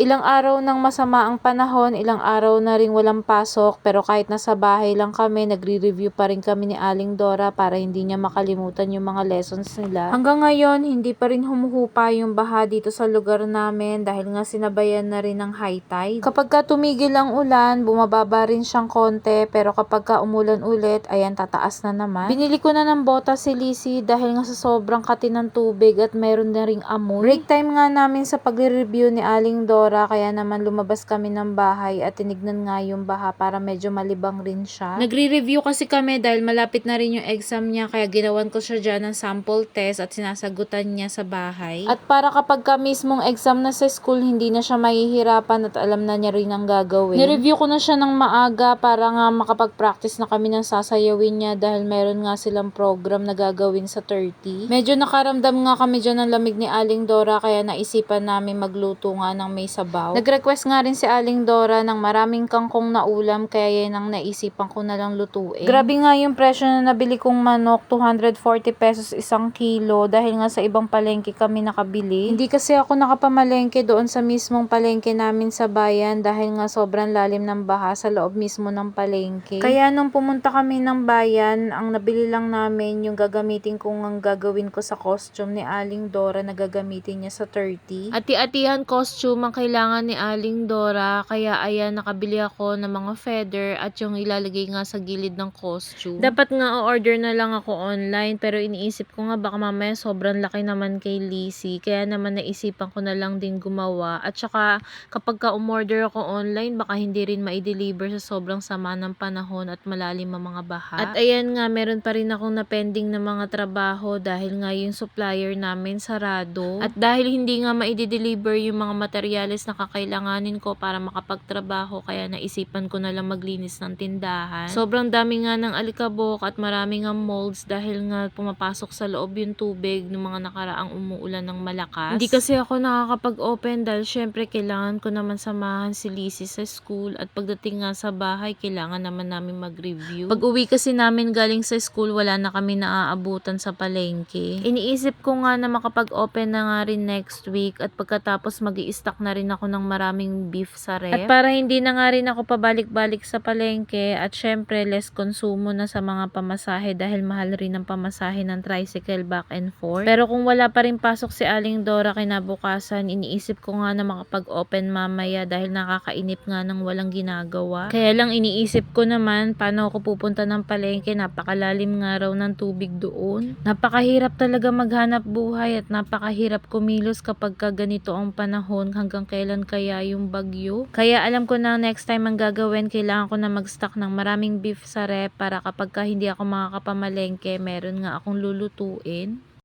Ilang araw ng masama ang panahon, ilang araw na ring walang pasok, pero kahit nasa bahay lang kami, nagre-review pa rin kami ni Aling Dora para hindi niya makalimutan yung mga lessons nila. Hanggang ngayon, hindi pa rin humuhupa yung baha dito sa lugar namin dahil nga sinabayan na rin ng high tide. Kapag ka tumigil ang ulan, bumababa rin siyang konti, pero kapag ka umulan ulit, ayan, tataas na naman. Binili ko na ng botas si Lizzie dahil nga sa sobrang kati ng tubig at mayroon na ring amoy. Break time nga namin sa pagre-review ni Aling Dora, kaya naman lumabas kami ng bahay at tinignan nga yung baha para medyo malibang rin siya. Nagre-review kasi kami dahil malapit na rin yung exam niya, kaya ginawan ko siya dyan ng sample test at sinasagutan niya sa bahay. At para kapag ka mismong exam na sa school, hindi na siya mahihirapan at alam na niya rin ang gagawin. Nireview ko na siya ng maaga para nga makapag-practice na kami ng sasayawin niya dahil meron nga silang program na gagawin sa 30. Medyo nakaramdam nga kami dyan ng lamig ni Aling Dora, kaya naisipan namin magluto nga ng may sabaw. Nag-request nga rin si Aling Dora ng maraming kangkong na ulam, kaya yan ang naisipan ko na lang lutuin. Grabe nga yung presyo na nabili kong manok, 240 pesos isang kilo dahil nga sa ibang palengke kami nakabili. Hindi kasi ako nakapamalengke doon sa mismong palengke namin sa bayan dahil nga sobrang lalim ng baha sa loob mismo ng palengke. Kaya nung pumunta kami ng bayan, ang nabili lang namin yung gagamitin kong ang gagawin ko sa costume ni Aling Dora na gagamitin niya sa 30. Ati-atihan costume ang kailangan ni Aling Dora, kaya ayan, nakabili ako ng mga feather at yung ilalagay nga sa gilid ng costume. Dapat nga o-order na lang ako online, pero iniisip ko nga baka mamaya sobrang laki naman kay Lizzie, kaya naman naisipan ko na lang din gumawa. At saka kapag ka umorder ako online, baka hindi rin ma-deliver sa sobrang sama ng panahon at malalim ang mga baha. At ayan nga, meron pa rin akong na-pending na mga trabaho dahil nga yung supplier namin sarado. At dahil hindi nga ma-deliver yung mga materyales na kakailanganin ko para makapagtrabaho, kaya naisipan ko na lang maglinis ng tindahan. Sobrang dami nga ng alikabok at maraming nga molds dahil nga pumapasok sa loob yung tubig ng mga nakaraang umuulan ng malakas. Hindi kasi ako nakakapag-open dahil syempre kailangan ko naman samahan si Lizzie sa school at pagdating nga sa bahay, kailangan naman namin mag-review. Pag uwi kasi namin galing sa school, wala na kami naaabutan sa palengke. Iniisip ko nga na makapag-open na nga rin next week at pagkatapos mag-i-stock na rin ako ng maraming beef sa ref. At para hindi na nga rin ako pabalik-balik sa palengke at syempre less konsumo na sa mga pamasahe dahil mahal rin ang pamasahe ng tricycle back and forth. Pero kung wala pa rin pasok si Aling Dora kinabukasan, iniisip ko nga na makapag-open mamaya dahil nakakainip nga ng walang ginagawa. Kaya lang iniisip ko naman paano ako pupunta ng palengke, napakalalim nga raw ng tubig doon. Napakahirap talaga maghanap buhay at napakahirap kumilos kapag ganito ang panahon, hanggang kailan kaya yung bagyo. Kaya alam ko na next time ang gagawin, kailangan ko na mag-stock ng maraming beef sa rep para kapag hindi ako makakapamalengke, meron nga akong lulutuin.